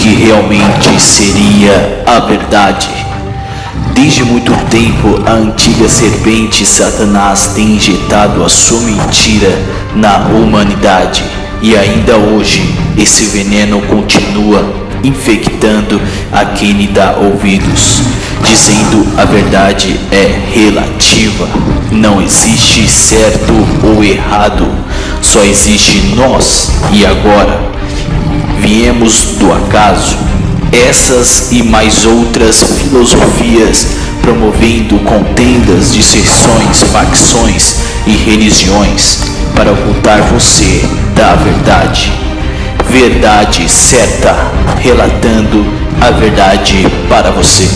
que realmente seria a verdade. Desde muito tempo, a antiga serpente Satanás tem injetado a sua mentira na humanidade. E ainda hoje, esse veneno continua infectando a quem lhe dá ouvidos, dizendo a verdade é relativa. Não existe certo ou errado, só existe nós e agora. Viemos do acaso. Essas e mais outras filosofias promovendo contendas, disseções, facções e religiões para ocultar você da verdade. Verdade certa, relatando a verdade para você.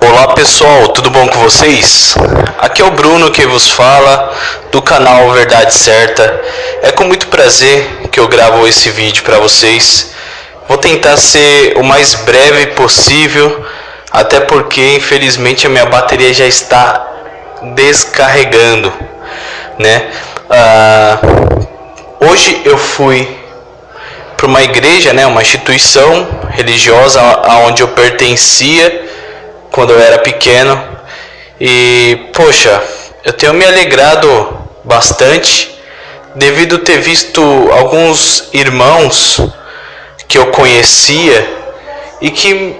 Olá pessoal, tudo bom com vocês? Aqui é o Bruno que vos fala do canal Verdade Certa. É com muito prazer que eu gravo esse vídeo para vocês. Vou tentar ser o mais breve possível, até porque infelizmente a minha bateria já está descarregando, né? Hoje eu fui para uma igreja, né, uma instituição religiosa aonde eu pertencia quando eu era pequeno, e poxa, eu tenho me alegrado bastante devido ter visto alguns irmãos que eu conhecia e que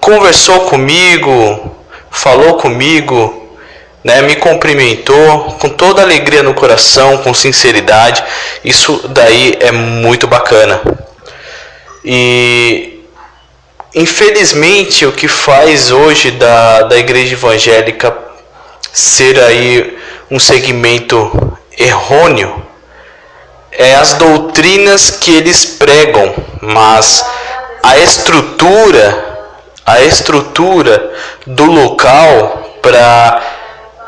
conversou comigo, falou comigo, né, me cumprimentou com toda alegria no coração, com sinceridade. Isso daí é muito bacana. E infelizmente o que faz hoje da igreja evangélica ser aí um segmento errôneo é as doutrinas que eles pregam, mas a estrutura do local para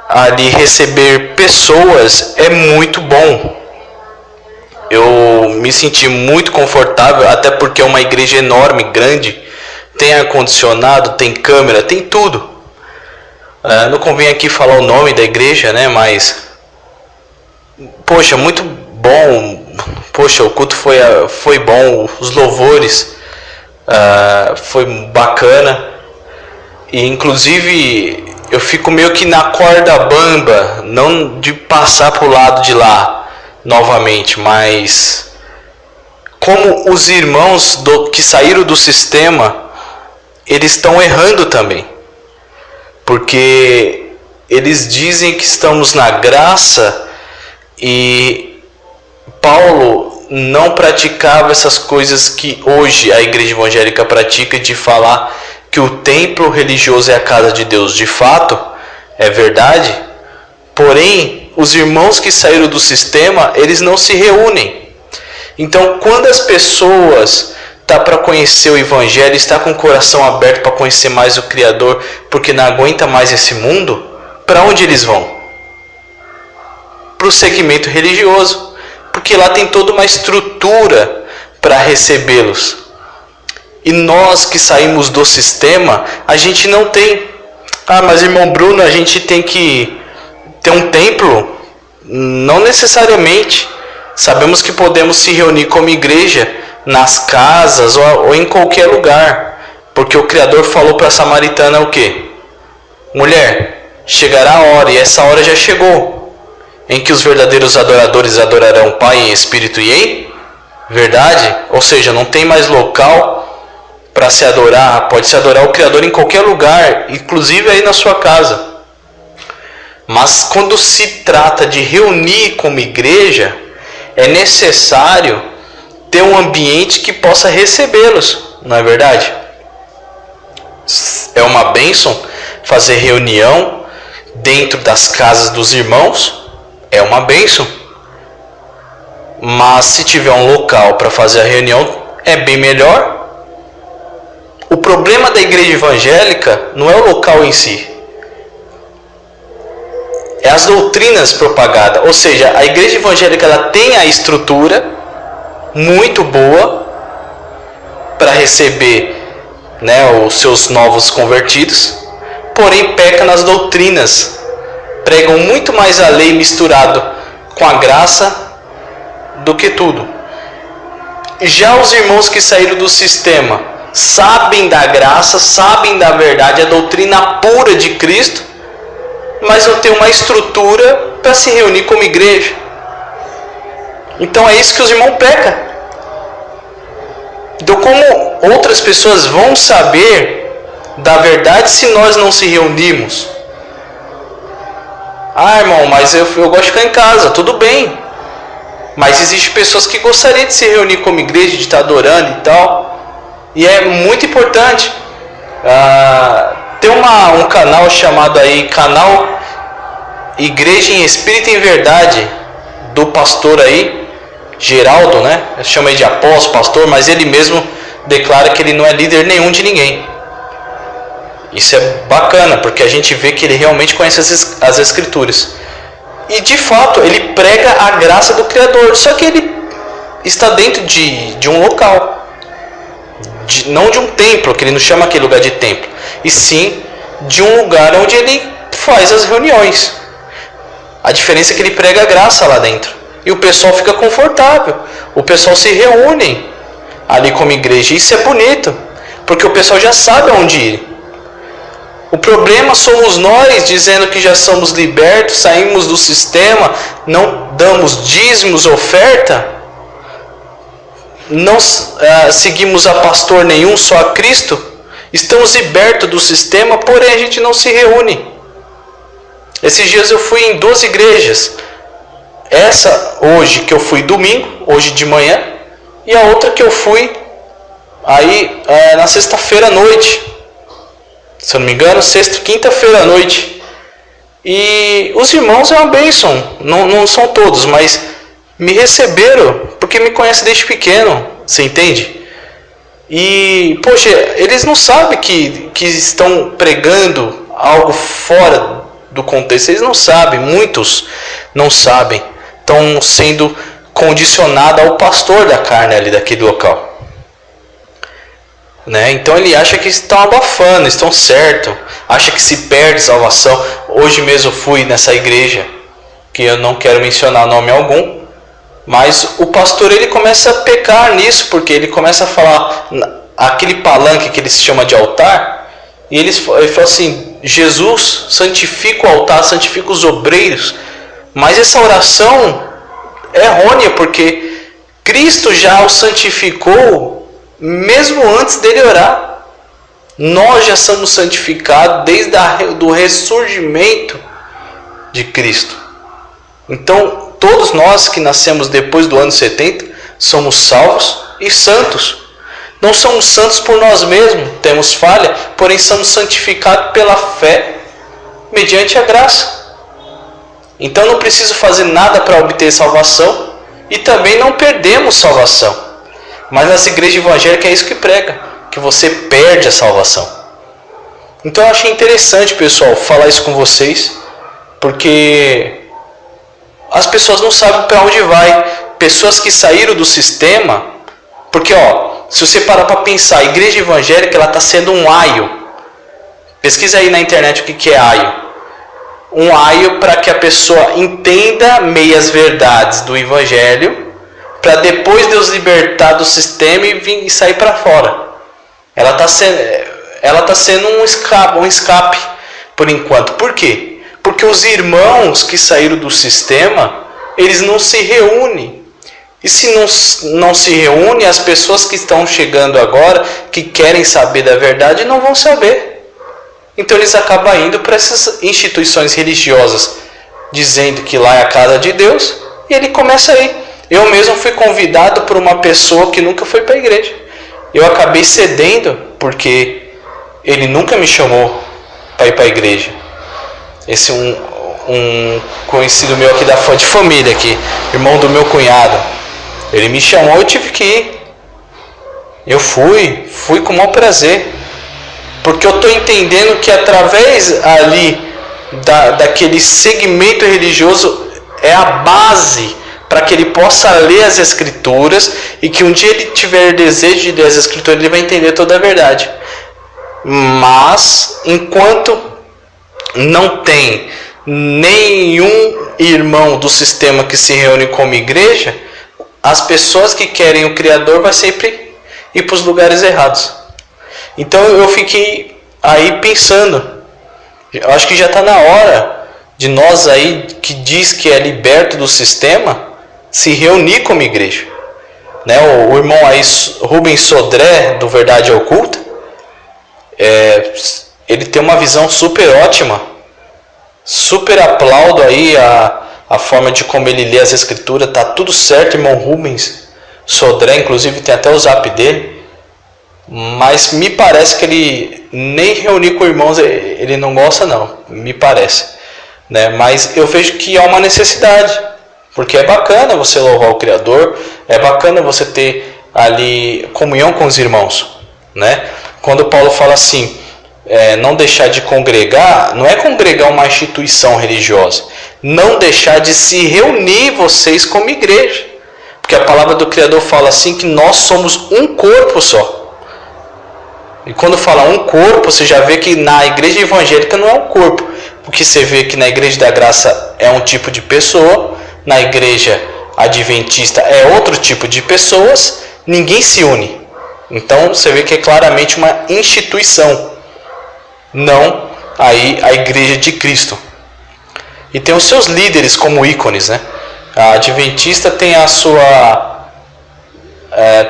ali receber pessoas é muito bom. Eu me senti muito confortável, até porque é uma igreja enorme, grande, tem ar-condicionado, tem câmera, tem tudo. Não convém aqui falar o nome da igreja, né? Mas poxa, muito bom. Poxa, o culto foi bom, os louvores foi bacana. E inclusive eu fico meio que na corda bamba, não de passar pro lado de lá novamente, mas como os irmãos que saíram do sistema, eles estão errando também, porque eles dizem que estamos na graça e Paulo não praticava essas coisas que hoje a igreja evangélica pratica, de falar que o templo religioso é a casa de Deus. De fato, é verdade, porém os irmãos que saíram do sistema, eles não se reúnem. Então, quando as pessoas tá para conhecer o evangelho, está com o coração aberto para conhecer mais o Criador, porque não aguenta mais esse mundo, para onde eles vão? Para o segmento religioso, porque lá tem toda uma estrutura para recebê-los. E nós que saímos do sistema, a gente não tem. Mas irmão Bruno, a gente tem que ter um templo? Não necessariamente. Sabemos que podemos se reunir como igreja nas casas ou em qualquer lugar, porque o Criador falou para a samaritana o quê? Mulher, chegará a hora, e essa hora já chegou, em que os verdadeiros adoradores adorarão o Pai em espírito e em verdade. Ou seja, não tem mais local para se adorar, pode se adorar o Criador em qualquer lugar, inclusive aí na sua casa. Mas quando se trata de reunir como igreja, é necessário ter um ambiente que possa recebê-los, não é verdade? É uma bênção fazer reunião dentro das casas dos irmãos, é uma bênção. Mas se tiver um local para fazer a reunião, é bem melhor. O problema da igreja evangélica não é o local em si, é as doutrinas propagadas. Ou seja, a igreja evangélica ela tem a estrutura muito boa para receber né, os seus novos convertidos, porém peca nas doutrinas, pregam muito mais a lei misturado com a graça do que tudo. Já os irmãos que saíram do sistema sabem da graça, sabem da verdade, a doutrina pura de Cristo, mas não tem uma estrutura para se reunir como igreja. Então é isso que os irmãos pecam. Então, como outras pessoas vão saber da verdade se nós não se reunirmos? Ah, irmão, mas eu gosto de ficar em casa, tudo bem. Mas existem pessoas que gostariam de se reunir como igreja, de estar adorando e tal. E é muito importante. Tem um canal chamado aí, canal Igreja em Espírito e em Verdade, do pastor aí, Geraldo, né? Eu chamo ele de apóstolo, pastor, mas ele mesmo declara que ele não é líder nenhum de ninguém. Isso é bacana, porque a gente vê que ele realmente conhece as Escrituras. E de fato, ele prega a graça do Criador, só que ele está dentro de um local. Não de um templo, que ele não chama aquele lugar de templo, e sim de um lugar onde ele faz as reuniões. A diferença é que ele prega a graça lá dentro. E o pessoal fica confortável. O pessoal se reúne ali como igreja. Isso é bonito, porque o pessoal já sabe aonde ir. O problema somos nós, dizendo que já somos libertos, saímos do sistema, não damos dízimos, oferta, não seguimos a pastor nenhum, só a Cristo. Estamos libertos do sistema, porém a gente não se reúne. Esses dias eu fui em 2 igrejas. Essa hoje que eu fui domingo, hoje de manhã, e a outra que eu fui aí na sexta-feira à noite. Se eu não me engano, quinta-feira à noite. E os irmãos é uma bênção, não são todos, mas me receberam porque me conhecem desde pequeno, você entende? E, poxa, eles não sabem que estão pregando algo fora do contexto, eles não sabem, muitos não sabem, estão sendo condicionados ao pastor da carne ali daquele local. Né? Então ele acha que estão abafando, estão certo, acha que se perde salvação. Hoje mesmo fui nessa igreja, que eu não quero mencionar nome algum, mas o pastor ele começa a pecar nisso, porque ele começa a falar aquele palanque que eles chamam de altar, e ele fala assim: Jesus santifica o altar, santifica os obreiros. Mas essa oração é errônea, porque Cristo já o santificou mesmo antes dele orar. Nós já somos santificados desde do ressurgimento de Cristo. Então, todos nós que nascemos depois do ano 70 somos salvos e santos. Não somos santos por nós mesmos, temos falha, porém somos santificados pela fé, mediante a graça. Então não preciso fazer nada para obter salvação, e também não perdemos salvação. Mas nas igrejas evangélicas é isso que prega, que você perde a salvação. Então eu achei interessante, pessoal, falar isso com vocês, porque as pessoas não sabem para onde vai. Pessoas que saíram do sistema, porque se você parar para pensar, a igreja evangélica ela está sendo um aio. Pesquisa aí na internet o que é aio. Um aio para que a pessoa entenda meias verdades do evangelho, para depois Deus libertar do sistema e vir e sair para fora. Ela está sendo um escape por enquanto. Por quê? Porque os irmãos que saíram do sistema, eles não se reúnem. E se não se reúnem, as pessoas que estão chegando agora, que querem saber da verdade, não vão saber. Então eles acabam indo para essas instituições religiosas, dizendo que lá é a casa de Deus, e ele começa a ir. Eu mesmo fui convidado por uma pessoa que nunca foi para a igreja. Eu acabei cedendo, porque ele nunca me chamou para ir para a igreja. Esse um conhecido meu aqui de família, aqui, irmão do meu cunhado, ele me chamou, eu tive que ir. Eu fui com o maior prazer, porque eu estou entendendo que através ali daquele segmento religioso é a base para que ele possa ler as Escrituras, e que um dia ele tiver desejo de ler as Escrituras, ele vai entender toda a verdade. Mas enquanto não tem nenhum irmão do sistema que se reúne como igreja, as pessoas que querem o Criador vai sempre ir para os lugares errados. Então eu fiquei aí pensando, eu acho que já está na hora de nós aí que diz que é liberto do sistema se reunir como igreja, né? O irmão aí Rubens Sodré do Verdade Oculta, ele tem uma visão super ótima, super aplaudo aí a forma de como ele lê as escrituras, tá tudo certo, irmão Rubens Sodré, inclusive tem até o zap dele, mas me parece que ele nem reunir com irmãos ele não gosta não, me parece, né? Mas eu vejo que há uma necessidade, porque é bacana você louvar o Criador, é bacana você ter ali comunhão com os irmãos, né? Quando Paulo fala assim, não deixar de congregar, não é congregar uma instituição religiosa, não deixar de se reunir vocês como igreja, porque a palavra do Criador fala assim que nós somos um corpo só. E quando fala um corpo, você já vê que na igreja evangélica não é um corpo, porque você vê que na igreja da graça é um tipo de pessoa, na igreja adventista é outro tipo de pessoas, ninguém se une. Então você vê que é claramente uma instituição, não aí a igreja de Cristo. E tem os seus líderes como ícones, né? A adventista tem a sua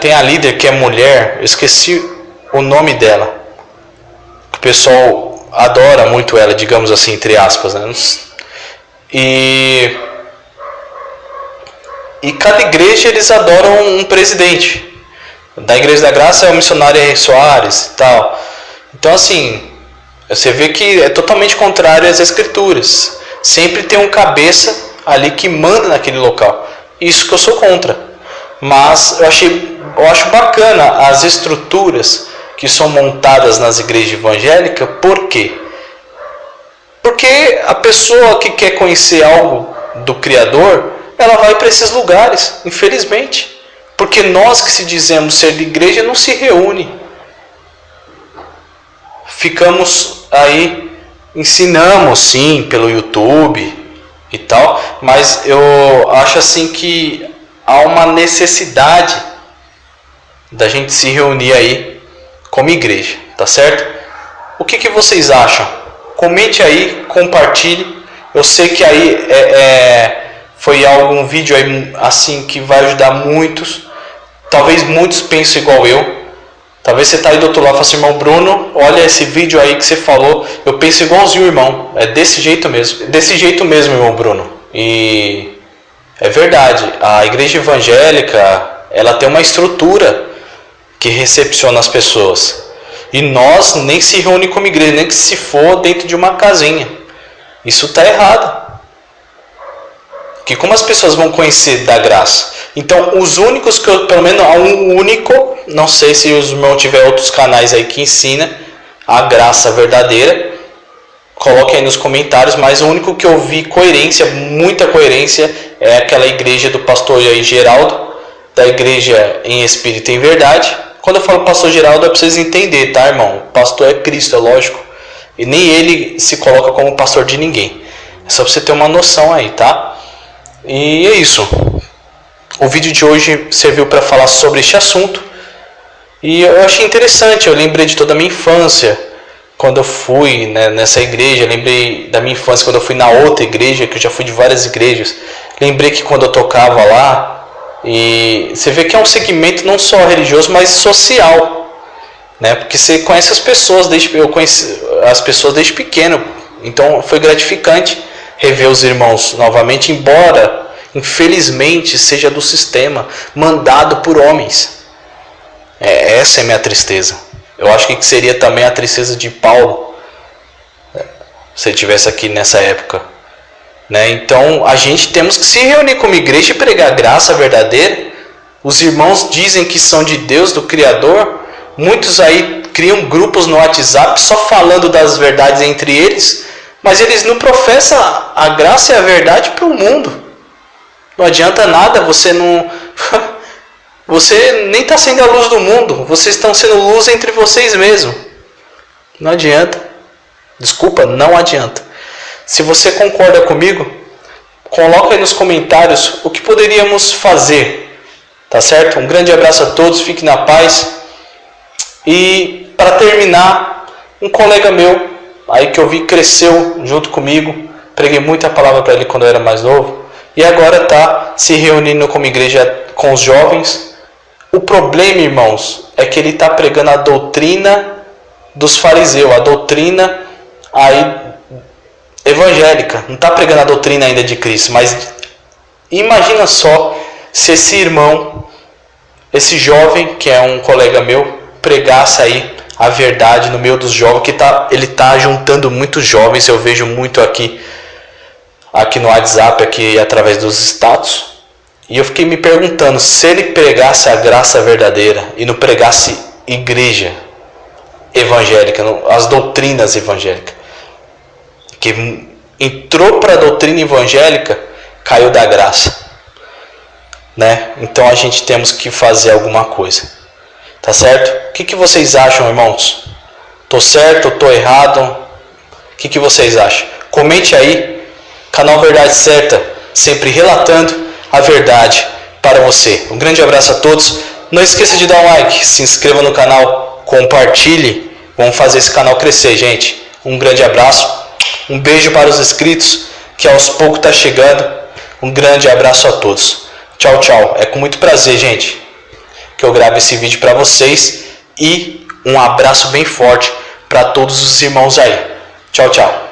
tem a líder que é mulher, eu esqueci o nome dela. O pessoal adora muito ela, digamos assim, entre aspas, né? E cada igreja eles adoram um presidente. Da Igreja da Graça é o missionário R. Soares e tal. Então assim, você vê que é totalmente contrário às escrituras. Sempre tem um cabeça ali que manda naquele local. Isso que eu sou contra. Mas eu acho bacana as estruturas que são montadas nas igrejas evangélicas. Por quê? Porque a pessoa que quer conhecer algo do Criador, ela vai para esses lugares, infelizmente. Porque nós que se dizemos ser de igreja não se reúne. Ficamos aí, ensinamos sim pelo YouTube e tal, mas eu acho assim que há uma necessidade da gente se reunir aí como igreja, tá certo? O que vocês acham? Comente aí, compartilhe. Eu sei que aí foi algum vídeo aí assim que vai ajudar muitos. Talvez muitos pensem igual eu. Talvez você está aí do outro lado e fala assim, irmão Bruno, olha esse vídeo aí que você falou, eu penso igualzinho, irmão. É desse jeito mesmo. Desse jeito mesmo, irmão Bruno. E é verdade, a igreja evangélica, ela tem uma estrutura que recepciona as pessoas. E nós nem se reúne como igreja, nem que se for dentro de uma casinha. Isso está errado. Que como as pessoas vão conhecer da graça? Então, os únicos que eu, pelo menos há um único, não sei se os irmãos tiver outros canais aí que ensina a graça verdadeira, coloque aí nos comentários, mas o único que eu vi coerência, muita coerência, é aquela igreja do pastor aí Geraldo, da igreja em Espírito e em Verdade. Quando eu falo pastor Geraldo é para vocês entenderem, tá, irmão? O pastor é Cristo, é lógico. E nem ele se coloca como pastor de ninguém. É só para você ter uma noção aí, tá? E é isso. O vídeo de hoje serviu para falar sobre este assunto. E eu achei interessante, eu lembrei de toda a minha infância. Quando eu fui nessa igreja, eu lembrei da minha infância quando eu fui na outra igreja, que eu já fui de várias igrejas. Lembrei que quando eu tocava lá, e você vê que é um segmento não só religioso, mas social, né? Porque você conhece as pessoas, eu conheci as pessoas desde pequeno, então foi gratificante rever os irmãos novamente, embora infelizmente seja do sistema, mandado por homens. Essa é a minha tristeza. Eu acho que seria também a tristeza de Paulo, se ele estivesse aqui nessa época, né? Então a gente temos que se reunir como igreja e pregar a graça verdadeira. Os irmãos dizem que são de Deus, do Criador. Muitos aí criam grupos no WhatsApp só falando das verdades entre eles, mas eles não professam a graça e a verdade para o mundo. Não adianta nada, você nem está sendo a luz do mundo, vocês estão sendo luz entre vocês mesmos. Não adianta. Desculpa, não adianta. Se você concorda comigo, coloca aí nos comentários o que poderíamos fazer. Tá certo? Um grande abraço a todos, fiquem na paz. E para terminar, um colega meu, aí que eu vi cresceu junto comigo, preguei muita palavra para ele quando eu era mais novo, e agora está se reunindo como igreja com os jovens. O problema, irmãos, é que ele está pregando a doutrina dos fariseus, a doutrina aí evangélica. Não está pregando a doutrina ainda de Cristo, mas imagina só se esse irmão, esse jovem, que é um colega meu, pregasse aí a verdade no meio dos jovens, que ele está juntando muitos jovens, eu vejo muito aqui no WhatsApp, aqui através dos status. E eu fiquei me perguntando, se ele pregasse a graça verdadeira e não pregasse igreja evangélica, as doutrinas evangélicas, que entrou para a doutrina evangélica, caiu da graça, né? Então a gente temos que fazer alguma coisa, tá certo? O que vocês acham, irmãos? Tô certo? Tô errado? O que vocês acham? Comente aí. Canal Verdade Certa, sempre relatando a verdade para você. Um grande abraço a todos. Não esqueça de dar um like, se inscreva no canal, compartilhe. Vamos fazer esse canal crescer, gente. Um grande abraço. Um beijo para os inscritos, que aos poucos está chegando. Um grande abraço a todos. Tchau, tchau. É com muito prazer, gente, que eu gravo esse vídeo para vocês. E um abraço bem forte para todos os irmãos aí. Tchau, tchau.